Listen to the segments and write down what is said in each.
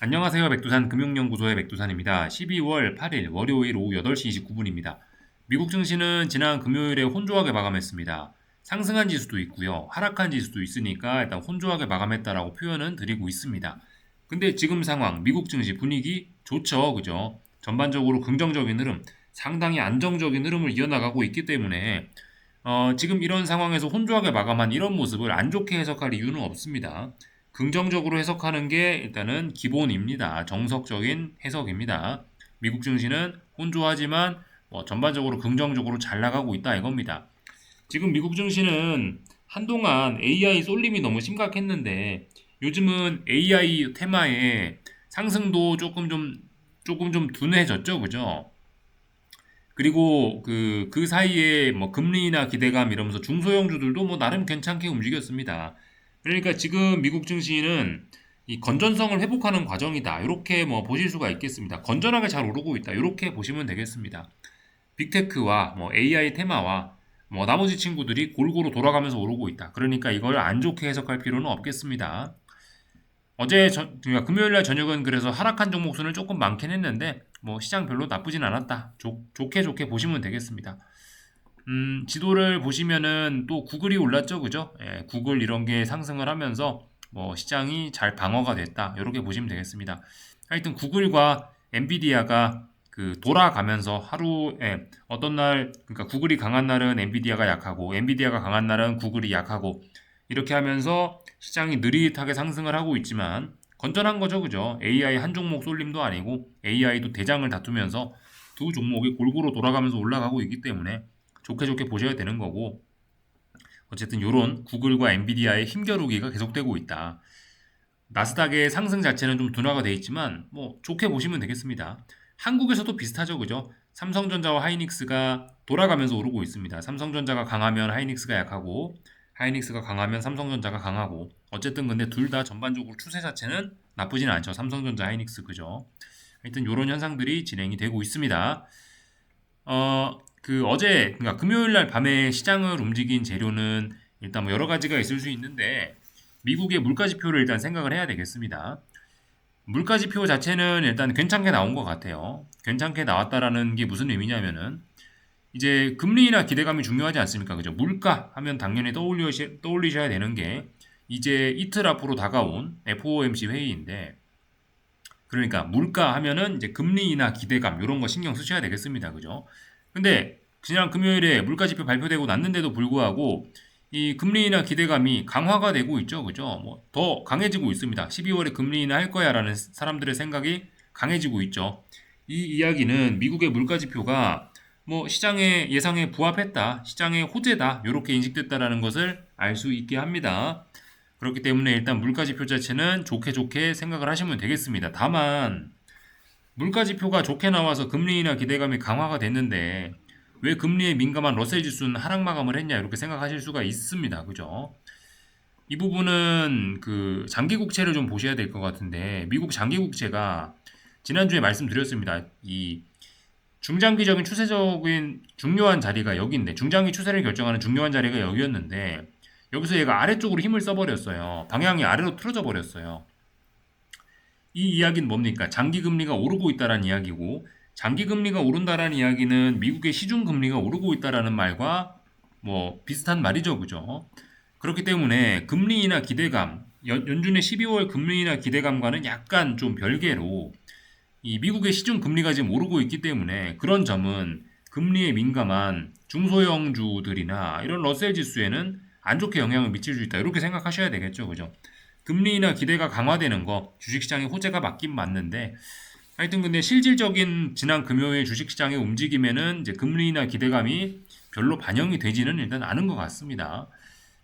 안녕하세요. 백두산 금융연구소의 백두산입니다. 12월 8일 월요일 오후 8시 29분입니다. 미국 증시는 지난 금요일에 혼조하게 마감했습니다. 상승한 지수도 있고요. 하락한 지수도 있으니까 일단 혼조하게 마감했다라고 표현은 드리고 있습니다. 근데 지금 상황, 미국 증시 분위기 좋죠. 그죠? 전반적으로 긍정적인 흐름, 상당히 안정적인 흐름을 이어나가고 있기 때문에 지금 이런 상황에서 혼조하게 마감한 이런 모습을 안 좋게 해석할 이유는 없습니다. 긍정적으로 해석하는 게 일단은 기본입니다. 정석적인 해석입니다. 미국 증시는 혼조하지만 전반적으로 긍정적으로 잘 나가고 있다 이겁니다. 지금 미국 증시는 한동안 AI 쏠림이 너무 심각했는데 요즘은 AI 테마에 상승도 조금 좀 둔해졌죠, 그죠? 그리고 그 사이에 뭐 금리나 기대감 이러면서 중소형주들도 뭐 나름 괜찮게 움직였습니다. 그러니까 지금 미국 증시는 이 건전성을 회복하는 과정이다. 이렇게 뭐 보실 수가 있겠습니다. 건전하게 잘 오르고 있다. 이렇게 보시면 되겠습니다. 빅테크와 뭐 AI 테마와 뭐 나머지 친구들이 골고루 돌아가면서 오르고 있다. 그러니까 이걸 안 좋게 해석할 필요는 없겠습니다. 그러니까 금요일 날 저녁은 그래서 하락한 종목 수는 조금 많긴 했는데 뭐 시장 별로 나쁘진 않았다. 좋게 좋게 보시면 되겠습니다. 지도를 보시면은 또 구글이 올랐죠, 그죠? 예, 구글 이런 게 상승을 하면서 뭐 시장이 잘 방어가 됐다. 이렇게 보시면 되겠습니다. 하여튼 구글과 엔비디아가 그 돌아가면서 하루에 어떤 날, 그러니까 구글이 강한 날은 엔비디아가 약하고 엔비디아가 강한 날은 구글이 약하고 이렇게 하면서 시장이 느릿하게 상승을 하고 있지만 건전한 거죠, 그죠? AI 한 종목 쏠림도 아니고 AI도 대장을 다투면서 두 종목이 골고루 돌아가면서 올라가고 있기 때문에 좋게 좋게 보셔야 되는 거고 어쨌든 이런 구글과 엔비디아의 힘겨루기가 계속되고 있다. 나스닥의 상승 자체는 좀 둔화가 돼 있지만 뭐 좋게 보시면 되겠습니다. 한국에서도 비슷하죠, 그죠? 삼성전자와 하이닉스가 돌아가면서 오르고 있습니다. 삼성전자가 강하면 하이닉스가 약하고 하이닉스가 강하면 삼성전자가 강하고 어쨌든 근데 둘 다 전반적으로 추세 자체는 나쁘진 않죠. 삼성전자, 하이닉스 그죠? 하여튼 이런 현상들이 진행이 되고 있습니다. 그러니까 금요일 날 밤에 시장을 움직인 재료는 일단 뭐 여러 가지가 있을 수 있는데, 미국의 물가 지표를 일단 생각을 해야 되겠습니다. 물가 지표 자체는 일단 괜찮게 나온 것 같아요. 괜찮게 나왔다라는 게 무슨 의미냐면은, 이제 금리나 기대감이 중요하지 않습니까? 그죠? 물가 하면 당연히 떠올리셔야 되는 게, 이제 이틀 앞으로 다가온 FOMC 회의인데, 그러니까 물가 하면은 이제 금리나 기대감 이런 거 신경 쓰셔야 되겠습니다. 그죠? 근데 지난 금요일에 물가 지표 발표되고 났는데도 불구하고 이 금리나 기대감이 강화가 되고 있죠. 그죠? 뭐 더 강해지고 있습니다. 12월에 금리 인하 할 거야라는 사람들의 생각이 강해지고 있죠. 이 이야기는 미국의 물가 지표가 뭐 시장의 예상에 부합했다, 시장의 호재다, 이렇게 인식됐다라는 것을 알 수 있게 합니다. 그렇기 때문에 일단 물가 지표 자체는 좋게 좋게 생각을 하시면 되겠습니다. 다만 물가 지표가 좋게 나와서 금리나 기대감이 강화가 됐는데 왜 금리에 민감한 러셀 지수는 하락 마감을 했냐 이렇게 생각하실 수가 있습니다. 그죠? 이 부분은 그 장기 국채를 좀 보셔야 될 것 같은데 미국 장기 국채가 지난주에 말씀드렸습니다. 이 중장기적인 추세적인 중요한 자리가 여기인데 중장기 추세를 결정하는 중요한 자리가 여기였는데 여기서 얘가 아래쪽으로 힘을 써버렸어요. 방향이 아래로 틀어져 버렸어요. 이 이야기는 뭡니까? 장기 금리가 오르고 있다라는 이야기고 장기 금리가 오른다라는 이야기는 미국의 시중 금리가 오르고 있다라는 말과 뭐 비슷한 말이죠, 그죠? 그렇기 때문에 금리나 기대감, 연준의 12월 금리나 기대감과는 약간 좀 별개로 이 미국의 시중 금리가 지금 오르고 있기 때문에 그런 점은 금리에 민감한 중소형주들이나 이런 러셀 지수에는 안 좋게 영향을 미칠 수 있다. 이렇게 생각하셔야 되겠죠. 그죠? 금리나 기대가 강화되는 거 주식시장의 호재가 맞긴 맞는데 하여튼 근데 실질적인 지난 금요일 주식시장의 움직임에는 이제 금리나 기대감이 별로 반영이 되지는 일단 않은 것 같습니다.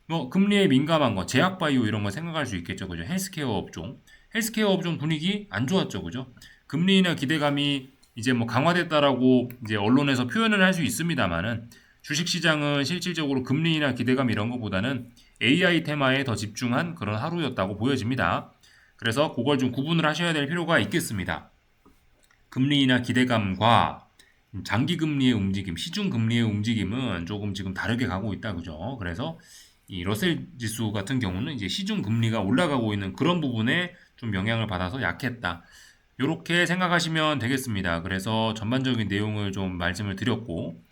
뭐 금리에 민감한 거, 제약바이오 이런 거 생각할 수 있겠죠, 그죠? 헬스케어 업종 분위기 안 좋았죠, 그죠? 금리나 기대감이 이제 뭐 강화됐다라고 이제 언론에서 표현을 할 수 있습니다만은 주식시장은 실질적으로 금리나 기대감 이런 것보다는 AI 테마에 더 집중한 그런 하루였다고 보여집니다. 그래서 그걸 좀 구분을 하셔야 될 필요가 있겠습니다. 금리나 기대감과 장기 금리의 움직임, 시중 금리의 움직임은 조금 지금 다르게 가고 있다, 그죠? 그래서 이 러셀 지수 같은 경우는 이제 시중 금리가 올라가고 있는 그런 부분에 좀 영향을 받아서 약했다. 이렇게 생각하시면 되겠습니다. 그래서 전반적인 내용을 좀 말씀을 드렸고,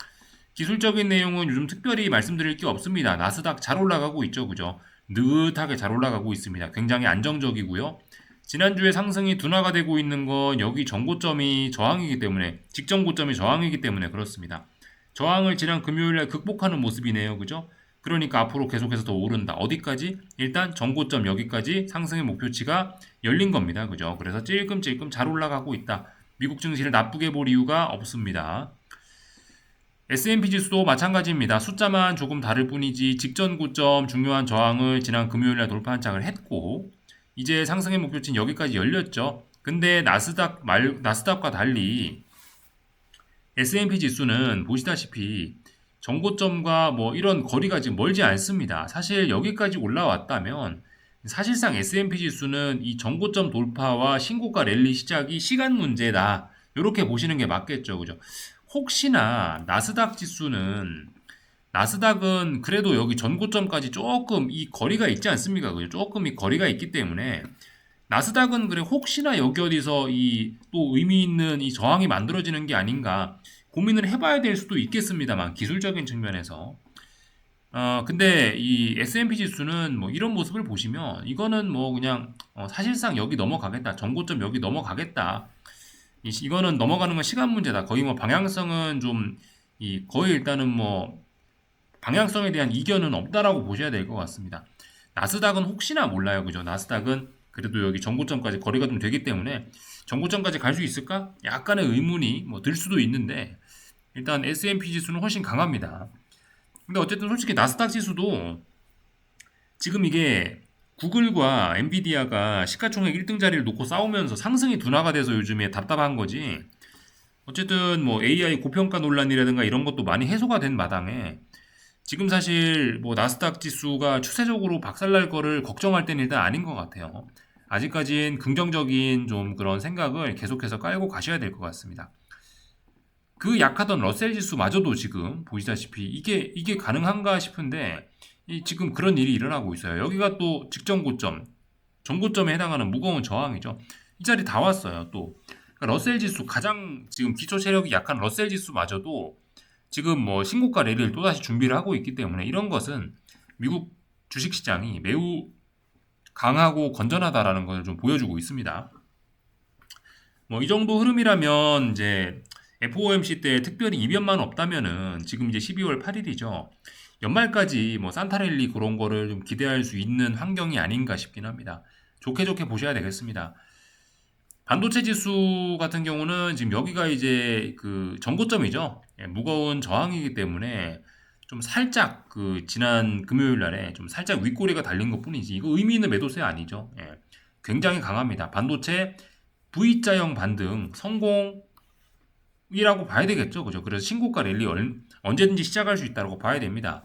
기술적인 내용은 요즘 특별히 말씀드릴 게 없습니다. 나스닥 잘 올라가고 있죠, 그죠? 느긋하게 잘 올라가고 있습니다. 굉장히 안정적이고요. 지난주에 상승이 둔화가 되고 있는 건 여기 전고점이 저항이기 때문에, 직전 고점이 저항이기 때문에 그렇습니다. 저항을 지난 금요일에 극복하는 모습이네요, 그죠? 그러니까 앞으로 계속해서 더 오른다. 어디까지? 일단 전고점 여기까지 상승의 목표치가 열린 겁니다, 그죠? 그래서 찔끔찔끔 잘 올라가고 있다. 미국 증시를 나쁘게 볼 이유가 없습니다. S&P 지수도 마찬가지입니다. 숫자만 조금 다를 뿐이지 직전 고점 중요한 저항을 지난 금요일날 돌파 한착을 했고 이제 상승의 목표치는 여기까지 열렸죠. 근데 나스닥과 달리 S&P 지수는 보시다시피 전고점과 뭐 이런 거리가 지금 멀지 않습니다. 사실 여기까지 올라왔다면 사실상 S&P 지수는 이 전고점 돌파와 신고가 랠리 시작이 시간 문제다. 이렇게 보시는 게 맞겠죠. 그죠? 혹시나 나스닥은 그래도 여기 전고점까지 조금 이 거리가 있지 않습니까? 그죠? 조금 이 거리가 있기 때문에 나스닥은 그래 혹시나 여기 어디서 이 또 의미 있는 이 저항이 만들어지는 게 아닌가 고민을 해봐야 될 수도 있겠습니다만 기술적인 측면에서 근데 이 S&P 지수는 뭐 이런 모습을 보시면 이거는 뭐 그냥 사실상 여기 넘어가겠다 전고점 여기 넘어가겠다 이거는 넘어가는 건 시간 문제다 거의 뭐 방향성은 좀 이 거의 일단은 뭐 방향성에 대한 이견은 없다라고 보셔야 될 것 같습니다. 나스닥은 혹시나 몰라요. 그죠? 나스닥은 그래도 여기 전고점까지 거리가 좀 되기 때문에 전고점까지 갈 수 있을까? 약간의 의문이 뭐 들 수도 있는데 일단 S&P 지수는 훨씬 강합니다. 근데 어쨌든 솔직히 나스닥 지수도 지금 이게 구글과 엔비디아가 시가총액 1등 자리를 놓고 싸우면서 상승이 둔화가 돼서 요즘에 답답한 거지. 어쨌든 뭐 AI 고평가 논란이라든가 이런 것도 많이 해소가 된 마당에 지금 사실 뭐 나스닥 지수가 추세적으로 박살날 거를 걱정할 때는 일단 아닌 것 같아요. 아직까진 긍정적인 좀 그런 생각을 계속해서 깔고 가셔야 될 것 같습니다. 그 약하던 러셀 지수마저도 지금 보시다시피 이게 가능한가 싶은데 지금 그런 일이 일어나고 있어요. 여기가 또 직전 고점, 전고점에 해당하는 무거운 저항이죠. 이 자리 다 왔어요. 또 그러니까 러셀 지수 가장 지금 기초 체력이 약한 러셀 지수마저도 지금 뭐 신고가 랠리를 또다시 준비를 하고 있기 때문에 이런 것은 미국 주식시장이 매우 강하고 건전하다라는 것을 좀 보여주고 있습니다. 뭐 이 정도 흐름이라면 이제 FOMC 때 특별히 이변만 없다면은 지금 이제 12월 8일이죠. 연말까지 뭐 산타랠리 그런 거를 좀 기대할 수 있는 환경이 아닌가 싶긴 합니다. 좋게 좋게 보셔야 되겠습니다. 반도체 지수 같은 경우는 지금 여기가 이제 그 전고점이죠. 무거운 저항이기 때문에 좀 살짝 그 지난 금요일 날에 좀 살짝 윗꼬리가 달린 것 뿐이지 이거 의미 있는 매도세 아니죠. 굉장히 강합니다. 반도체 V자형 반등 성공이라고 봐야 되겠죠. 그죠? 그래서 신고가 랠리 언제든지 시작할 수 있다고 봐야 됩니다.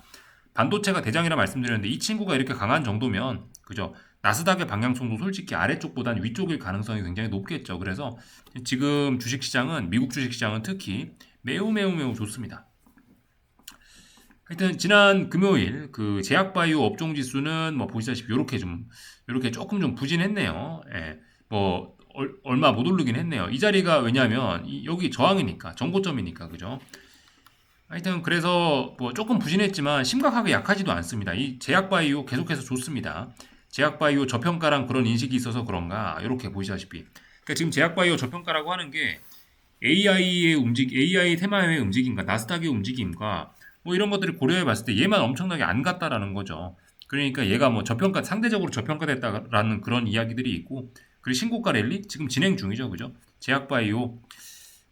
반도체가 대장이라 말씀드렸는데 이 친구가 이렇게 강한 정도면 그죠? 나스닥의 방향성도 솔직히 아래쪽보다는 위쪽일 가능성이 굉장히 높겠죠. 그래서 지금 주식시장은 미국 주식시장은 특히 매우 좋습니다. 하여튼 지난 금요일 그 제약바이오 업종 지수는 뭐 보시다시피 이렇게 조금 좀 부진했네요. 뭐 얼마 못 오르긴 했네요. 이 자리가 왜냐하면 여기 저항이니까 정고점이니까 그죠? 하여튼 그래서 뭐 조금 부진했지만 심각하게 약하지도 않습니다. 이 제약바이오 계속해서 좋습니다. 제약바이오 저평가랑 그런 인식이 있어서 그런가 이렇게 보시다시피 그러니까 지금 제약바이오 저평가라고 하는 게 AI 테마의 움직임과 나스닥의 움직임과 뭐 이런 것들을 고려해 봤을 때 얘만 엄청나게 안 갔다라는 거죠. 그러니까 얘가 뭐 상대적으로 저평가됐다라는 그런 이야기들이 있고 그리고 신고가 랠리 지금 진행 중이죠. 그죠? 제약바이오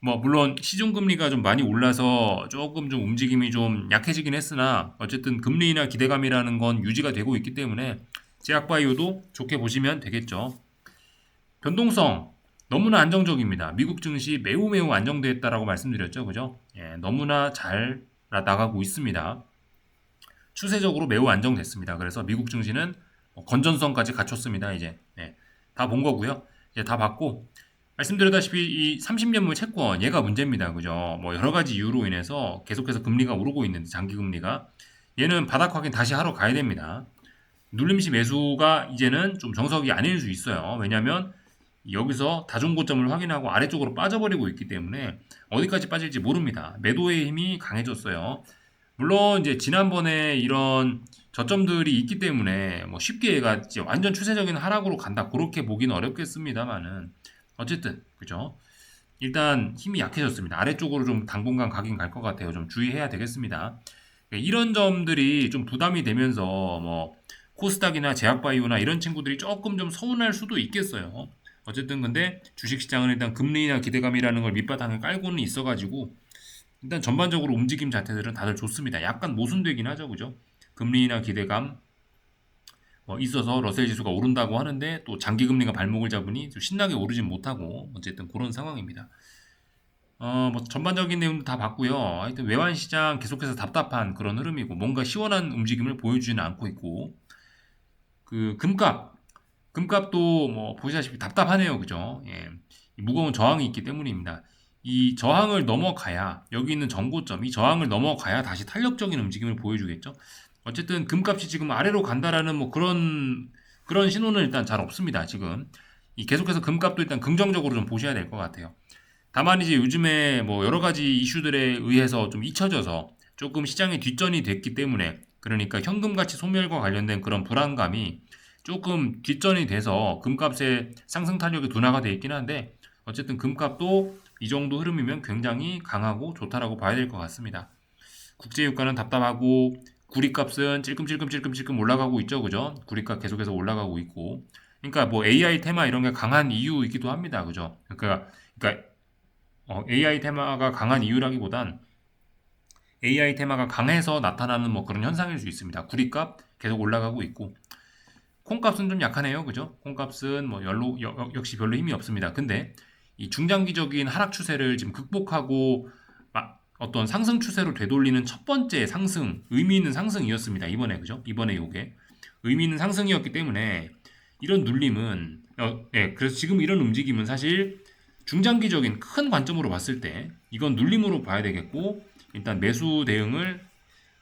뭐 물론 시중금리가 좀 많이 올라서 조금 좀 움직임이 좀 약해지긴 했으나 어쨌든 금리나 기대감이라는 건 유지가 되고 있기 때문에 제약바이오도 좋게 보시면 되겠죠. 변동성 너무나 안정적입니다. 미국 증시 매우 안정됐다라고 말씀드렸죠. 그죠? 너무나 잘 나가고 있습니다. 추세적으로 매우 안정됐습니다. 그래서 미국 증시는 건전성까지 갖췄습니다. 이제 다 본 거고요. 이제 다 봤고 말씀드렸다시피 이 30년물 채권 얘가 문제입니다. 그죠? 뭐 여러 가지 이유로 인해서 계속해서 금리가 오르고 있는데 장기 금리가 얘는 바닥 확인 다시 하러 가야 됩니다. 눌림시 매수가 이제는 좀 정석이 아닐 수 있어요. 왜냐하면 여기서 다중고점을 확인하고 아래쪽으로 빠져버리고 있기 때문에 어디까지 빠질지 모릅니다. 매도의 힘이 강해졌어요. 물론 이제 지난번에 이런 저점들이 있기 때문에 뭐 쉽게 얘가 이제 완전 추세적인 하락으로 간다 그렇게 보기는 어렵겠습니다만은 어쨌든 그죠? 일단 힘이 약해졌습니다. 아래쪽으로 좀 당분간 가긴 갈 것 같아요. 좀 주의해야 되겠습니다. 이런 점들이 좀 부담이 되면서 뭐 코스닥이나 제약바이오나 이런 친구들이 조금 좀 서운할 수도 있겠어요. 어쨌든 근데 주식시장은 일단 금리나 기대감이라는 걸 밑바탕에 깔고는 있어가지고 일단 전반적으로 움직임 자체들은 다들 좋습니다. 약간 모순되긴 하죠, 그죠? 금리나 기대감 뭐 있어서 러셀 지수가 오른다고 하는데 또 장기 금리가 발목을 잡으니 좀 신나게 오르진 못하고 어쨌든 그런 상황입니다. 뭐 전반적인 내용도 다 봤고요. 하여튼 외환 시장 계속해서 답답한 그런 흐름이고 뭔가 시원한 움직임을 보여주지는 않고 있고 그 금값도 뭐 보시다시피 답답하네요, 그죠? 예, 이 무거운 저항이 있기 때문입니다. 이 저항을 넘어가야 여기 있는 전고점, 이 저항을 넘어가야 다시 탄력적인 움직임을 보여주겠죠. 어쨌든 금값이 지금 아래로 간다라는 뭐 그런 신호는 일단 잘 없습니다. 지금 이 계속해서 금값도 일단 긍정적으로 좀 보셔야 될 것 같아요. 다만 이제 요즘에 뭐 여러 가지 이슈들에 의해서 좀 잊혀져서 조금 시장이 뒷전이 됐기 때문에 그러니까 현금 가치 소멸과 관련된 그런 불안감이 조금 뒷전이 돼서 금값의 상승 탄력이 둔화가 돼 있긴 한데 어쨌든 금값도 이 정도 흐름이면 굉장히 강하고 좋다라고 봐야 될 것 같습니다. 국제유가는 답답하고 구리값은 찔끔찔끔 올라가고 있죠, 그죠? 구리값 계속해서 올라가고 있고, 그러니까 뭐 AI 테마 이런 게 강한 이유이기도 합니다, 그죠? 그러니까 AI 테마가 강한 이유라기보단 AI 테마가 강해서 나타나는 뭐 그런 현상일 수 있습니다. 구리값 계속 올라가고 있고, 콩값은 좀 약하네요, 그죠? 콩값은 뭐 역시 별로 힘이 없습니다. 근데 이 중장기적인 하락 추세를 지금 극복하고 어떤 상승 추세로 되돌리는 첫 번째 상승, 의미 있는 상승이었습니다. 이번에 그죠? 이번에 요게 의미 있는 상승이었기 때문에 이런 눌림은 예, 그래서 지금 이런 움직임은 사실 중장기적인 큰 관점으로 봤을 때 이건 눌림으로 봐야 되겠고 일단 매수 대응을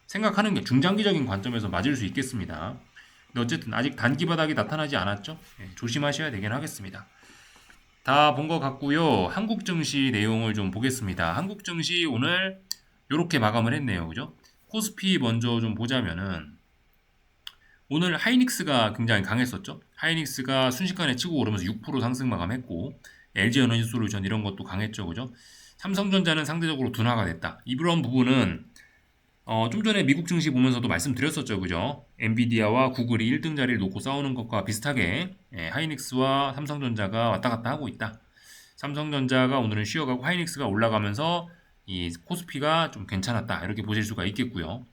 생각하는 게 중장기적인 관점에서 맞을 수 있겠습니다. 근데 어쨌든 아직 단기 바닥이 나타나지 않았죠? 예, 조심하셔야 되긴 하겠습니다. 다 본 것 같고요. 한국 증시 내용을 좀 보겠습니다. 한국 증시 오늘 이렇게 마감을 했네요. 그죠? 코스피 먼저 좀 보자면은 오늘 하이닉스가 굉장히 강했었죠. 하이닉스가 순식간에 치고 오르면서 6% 상승 마감했고 LG 에너지 솔루션 이런 것도 강했죠. 그죠? 삼성전자는 상대적으로 둔화가 됐다. 이런 부분은 좀 전에 미국 증시 보면서도 말씀드렸었죠. 그죠? 엔비디아와 구글이 1등 자리를 놓고 싸우는 것과 비슷하게 하이닉스와 삼성전자가 왔다 갔다 하고 있다. 삼성전자가 오늘은 쉬어가고 하이닉스가 올라가면서 이 코스피가 좀 괜찮았다. 이렇게 보실 수가 있겠고요.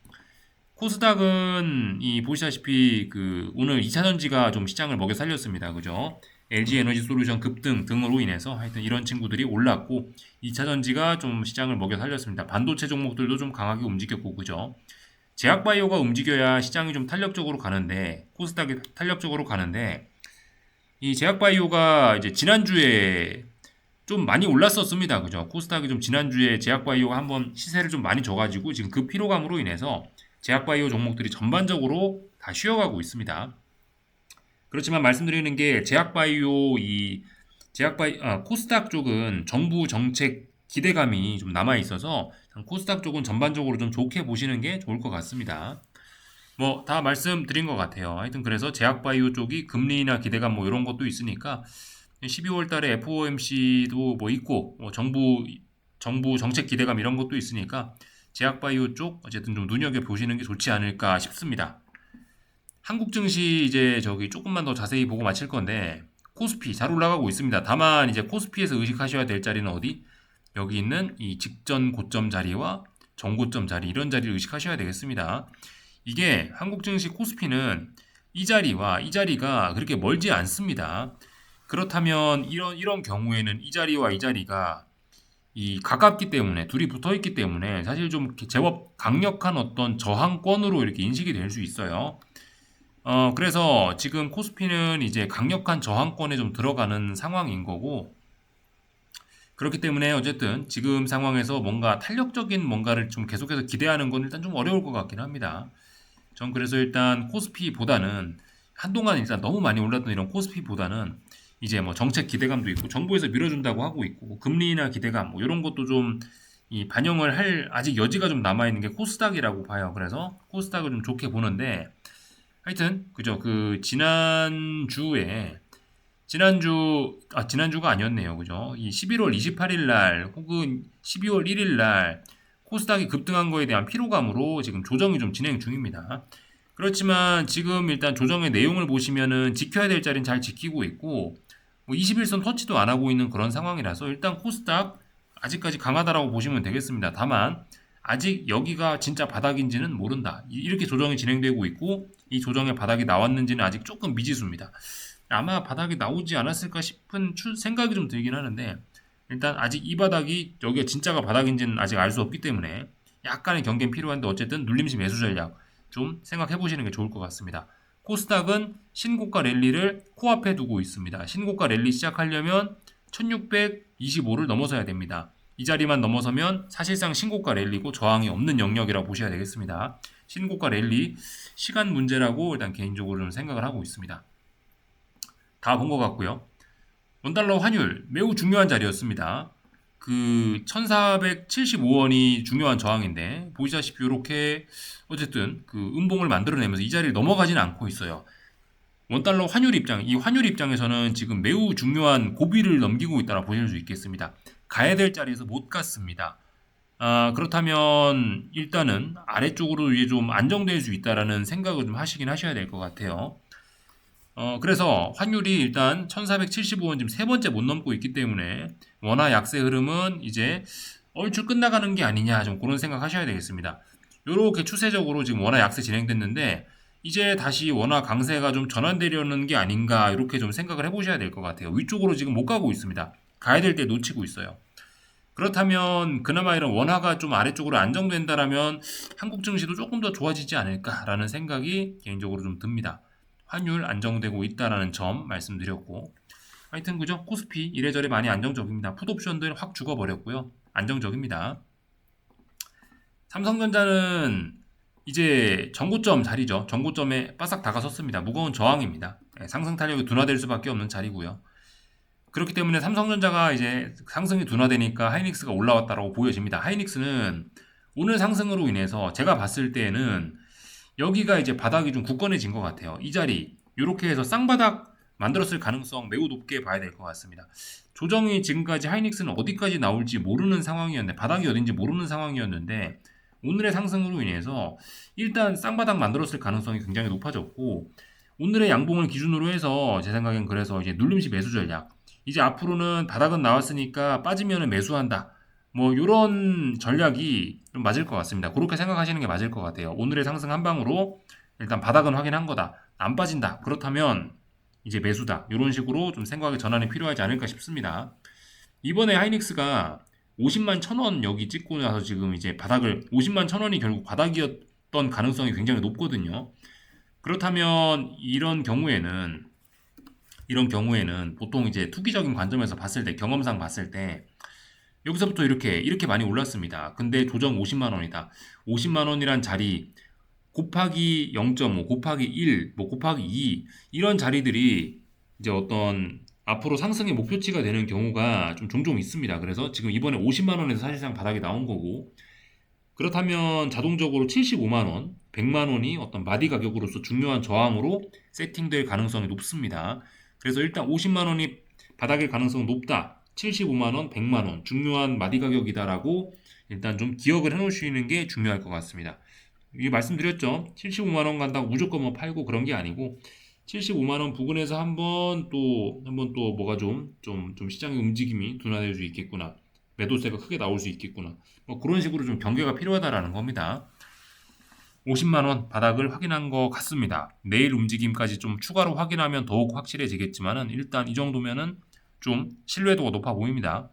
코스닥은 이 보시다시피 그 오늘 2차전지가 좀 시장을 먹여 살렸습니다. 그죠? LG 에너지 솔루션 급등 등으로 인해서 하여튼 이런 친구들이 올랐고 2차전지가 좀 시장을 먹여 살렸습니다. 반도체 종목들도 좀 강하게 움직였고 그죠? 제약바이오가 움직여야 시장이 좀 탄력적으로 가는데 코스닥이 탄력적으로 가는데 이 제약바이오가 이제 지난주에 좀 많이 올랐었습니다. 그죠? 코스닥이 좀 지난주에 제약바이오가 한번 시세를 좀 많이 줘가지고 지금 그 피로감으로 인해서 제약바이오 종목들이 전반적으로 다 쉬어가고 있습니다. 그렇지만 말씀드리는 게 코스닥 쪽은 정부 정책 기대감이 좀 남아 있어서 코스닥 쪽은 전반적으로 좀 좋게 보시는 게 좋을 것 같습니다. 뭐 다 말씀드린 것 같아요. 하여튼 그래서 제약바이오 쪽이 금리나 기대감 뭐 이런 것도 있으니까 12월 달에 FOMC도 뭐 있고 뭐 정부 정책 기대감 이런 것도 있으니까 제약바이오 쪽 어쨌든 좀 눈여겨 보시는 게 좋지 않을까 싶습니다. 한국 증시 이제 저기 조금만 더 자세히 보고 마칠 건데 코스피 잘 올라가고 있습니다. 다만 이제 코스피에서 의식하셔야 될 자리는 어디? 여기 있는 이 직전 고점 자리와 전고점 자리 이런 자리를 의식하셔야 되겠습니다. 이게 한국 증시 코스피는 이 자리와 이 자리가 그렇게 멀지 않습니다. 그렇다면 이런 경우에는 이 자리와 이 자리가 이 가깝기 때문에 둘이 붙어 있기 때문에 사실 좀 제법 강력한 어떤 저항권으로 이렇게 인식이 될 수 있어요. 그래서 지금 코스피는 이제 강력한 저항권에 좀 들어가는 상황인 거고 그렇기 때문에 어쨌든 지금 상황에서 뭔가 탄력적인 뭔가를 좀 계속해서 기대하는 건 일단 좀 어려울 것 같긴 합니다. 전 그래서 일단 코스피보다는 한동안 일단 너무 많이 올랐던 이런 코스피보다는 이제 뭐 정책 기대감도 있고 정부에서 밀어준다고 하고 있고 금리나 기대감 뭐 이런 것도 좀 이 반영을 할 아직 여지가 좀 남아 있는 게 코스닥이라고 봐요. 그래서 코스닥을 좀 좋게 보는데 하여튼 그죠. 그 지난주가 아니었네요. 그죠? 이 11월 28일 날 혹은 12월 1일 날 코스닥이 급등한 거에 대한 피로감으로 지금 조정이 좀 진행 중입니다. 그렇지만 지금 일단 조정의 내용을 보시면은 지켜야 될 자리는 잘 지키고 있고 뭐 21선 터치도 안 하고 있는 그런 상황이라서 일단 코스닥 아직까지 강하다라고 보시면 되겠습니다. 다만 아직 여기가 진짜 바닥인지는 모른다. 이렇게 조정이 진행되고 있고 이 조정의 바닥이 나왔는지는 아직 조금 미지수입니다. 아마 바닥이 나오지 않았을까 싶은 생각이 좀 들긴 하는데 일단 아직 이 바닥이 여기가 진짜가 바닥인지는 아직 알 수 없기 때문에 약간의 경계는 필요한데 어쨌든 눌림시 매수 전략 좀 생각해 보시는 게 좋을 것 같습니다. 코스닥은 신고가 랠리를 코앞에 두고 있습니다. 신고가 랠리 시작하려면 1625를 넘어서야 됩니다. 이 자리만 넘어서면 사실상 신고가 랠리고 저항이 없는 영역이라고 보셔야 되겠습니다. 신고가 랠리 시간 문제라고 일단 개인적으로 좀 생각을 하고 있습니다. 다 본 것 같고요. 원달러 환율 매우 중요한 자리였습니다. 그 1475원이 중요한 저항인데 보시다시피 이렇게 어쨌든 그 음봉을 만들어내면서 이 자리를 넘어가지는 않고 있어요. 원달러 환율 입장, 이 환율 입장에서는 지금 매우 중요한 고비를 넘기고 있다고 보실 수 있겠습니다. 가야 될 자리에서 못 갔습니다. 그렇다면 일단은 아래쪽으로 이제 좀 안정될 수 있다라는 생각을 좀 하시긴 하셔야 될 것 같아요. 그래서 환율이 일단 1475원 지금 세 번째 못 넘고 있기 때문에 원화 약세 흐름은 이제 얼추 끝나가는 게 아니냐 좀 그런 생각 하셔야 되겠습니다. 요렇게 추세적으로 지금 원화 약세 진행됐는데 이제 다시 원화 강세가 좀 전환되려는 게 아닌가 이렇게 좀 생각을 해보셔야 될 것 같아요. 위쪽으로 지금 못 가고 있습니다. 가야 될 때 놓치고 있어요. 그렇다면 그나마 이런 원화가 좀 아래쪽으로 안정된다라면 한국 증시도 조금 더 좋아지지 않을까라는 생각이 개인적으로 좀 듭니다. 환율 안정되고 있다라는 점 말씀드렸고 하여튼 그죠? 코스피 이래저래 많이 안정적입니다. 풋옵션들 확 죽어버렸고요. 안정적입니다. 삼성전자는 이제 전고점 자리죠. 전고점에 바싹 다가섰습니다. 무거운 저항입니다. 상승 탄력이 둔화될 수밖에 없는 자리고요. 그렇기 때문에 삼성전자가 이제 상승이 둔화되니까 하이닉스가 올라왔다라고 보여집니다. 하이닉스는 오늘 상승으로 인해서 제가 봤을 때는 여기가 이제 바닥이 좀 굳건해진 것 같아요. 이 자리 이렇게 해서 쌍바닥 만들었을 가능성 매우 높게 봐야 될 것 같습니다. 조정이 지금까지 하이닉스는 어디까지 나올지 모르는 상황이었는데 바닥이 어딘지 모르는 상황이었는데 오늘의 상승으로 인해서 일단 쌍바닥 만들었을 가능성이 굉장히 높아졌고 오늘의 양봉을 기준으로 해서 제 생각엔 그래서 이제 눌림시 매수 전략 이제 앞으로는 바닥은 나왔으니까 빠지면은 매수한다. 뭐 이런 전략이 좀 맞을 것 같습니다. 그렇게 생각하시는 게 맞을 것 같아요. 오늘의 상승 한 방으로 일단 바닥은 확인한 거다. 안 빠진다. 그렇다면 이제 매수다. 이런 식으로 좀 생각의 전환이 필요하지 않을까 싶습니다. 이번에 하이닉스가 50만 1,000원 여기 찍고 나서 지금 이제 바닥을 50만 1,000원이 결국 바닥이었던 가능성이 굉장히 높거든요. 그렇다면 이런 경우에는 보통 이제 투기적인 관점에서 봤을 때 경험상 봤을 때 여기서부터 이렇게 많이 올랐습니다. 근데 조정 50만 원이다. 50만 원이란 자리 곱하기 0.5 곱하기 1 뭐 곱하기 2 이런 자리들이 이제 어떤 앞으로 상승의 목표치가 되는 경우가 좀 종종 있습니다. 그래서 지금 이번에 50만 원에서 사실상 바닥이 나온 거고 그렇다면 자동적으로 75만 원, 100만 원이 어떤 마디 가격으로서 중요한 저항으로 세팅될 가능성이 높습니다. 그래서 일단 50만 원이 바닥일 가능성은 높다. 75만 원, 100만 원 중요한 마디 가격이다라고 일단 좀 기억을 해놓으시는 게 중요할 것 같습니다. 이게 말씀드렸죠. 75만 원 간다고 무조건 뭐 팔고 그런 게 아니고 75만 원 부근에서 한번 또 뭐가 좀 시장의 움직임이 둔화될 수 있겠구나. 매도세가 크게 나올 수 있겠구나. 뭐 그런 식으로 좀 경계가 필요하다라는 겁니다. 50만 원 바닥을 확인한 것 같습니다. 내일 움직임까지 좀 추가로 확인하면 더욱 확실해지겠지만은 일단 이 정도면은 좀 신뢰도가 높아 보입니다.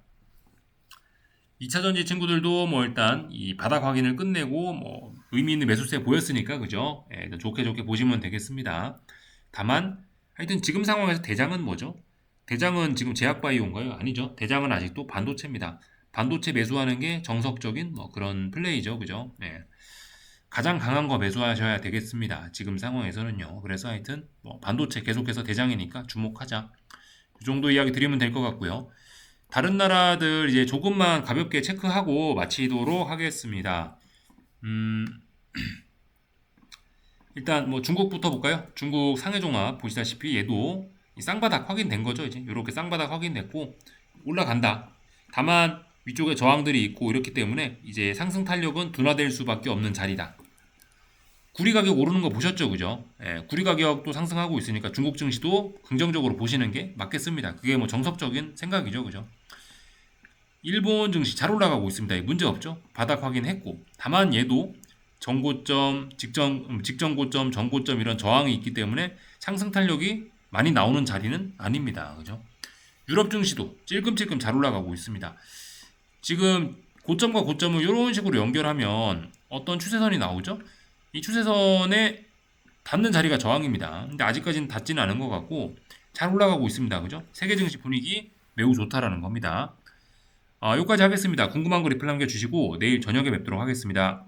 2차전지 친구들도 뭐 일단 이 바닥 확인을 끝내고 뭐 의미 있는 매수세 보였으니까 그죠? 일단 좋게 보시면 되겠습니다. 다만 하여튼 지금 상황에서 대장은 뭐죠? 대장은 지금 제약바이오인가요? 아니죠. 대장은 아직도 반도체입니다. 반도체 매수하는 게 정석적인 뭐 그런 플레이죠. 그죠? 네. 가장 강한 거 매수하셔야 되겠습니다. 지금 상황에서는요. 그래서 하여튼 뭐 반도체 계속해서 대장이니까 주목하자. 이 정도 이야기 드리면 될 것 같고요. 다른 나라들 이제 조금만 가볍게 체크하고 마치도록 하겠습니다. 음, 일단 뭐 중국부터 볼까요? 중국 상해종합 보시다시피 얘도 이 쌍바닥 확인된 거죠. 이제 이렇게 쌍바닥 확인됐고 올라간다. 다만 위쪽에 저항들이 있고 이렇기 때문에 이제 상승 탄력은 둔화될 수밖에 없는 자리다. 구리 가격 오르는 거 보셨죠, 그죠? 예, 구리 가격도 상승하고 있으니까 중국 증시도 긍정적으로 보시는 게 맞겠습니다. 그게 뭐 정석적인 생각이죠, 그죠? 일본 증시 잘 올라가고 있습니다. 문제 없죠? 바닥 확인했고, 다만 얘도 전고점, 직전 고점, 전고점 이런 저항이 있기 때문에 상승 탄력이 많이 나오는 자리는 아닙니다, 그죠? 유럽 증시도 찔끔찔끔 잘 올라가고 있습니다. 지금 고점과 고점을 이런 식으로 연결하면 어떤 추세선이 나오죠? 이 추세선에 닿는 자리가 저항입니다. 근데 아직까지는 닿지는 않은 것 같고 잘 올라가고 있습니다. 그죠? 세계 증시 분위기 매우 좋다라는 겁니다. 여기까지 하겠습니다. 궁금한 거 리플 남겨주시고 내일 저녁에 뵙도록 하겠습니다.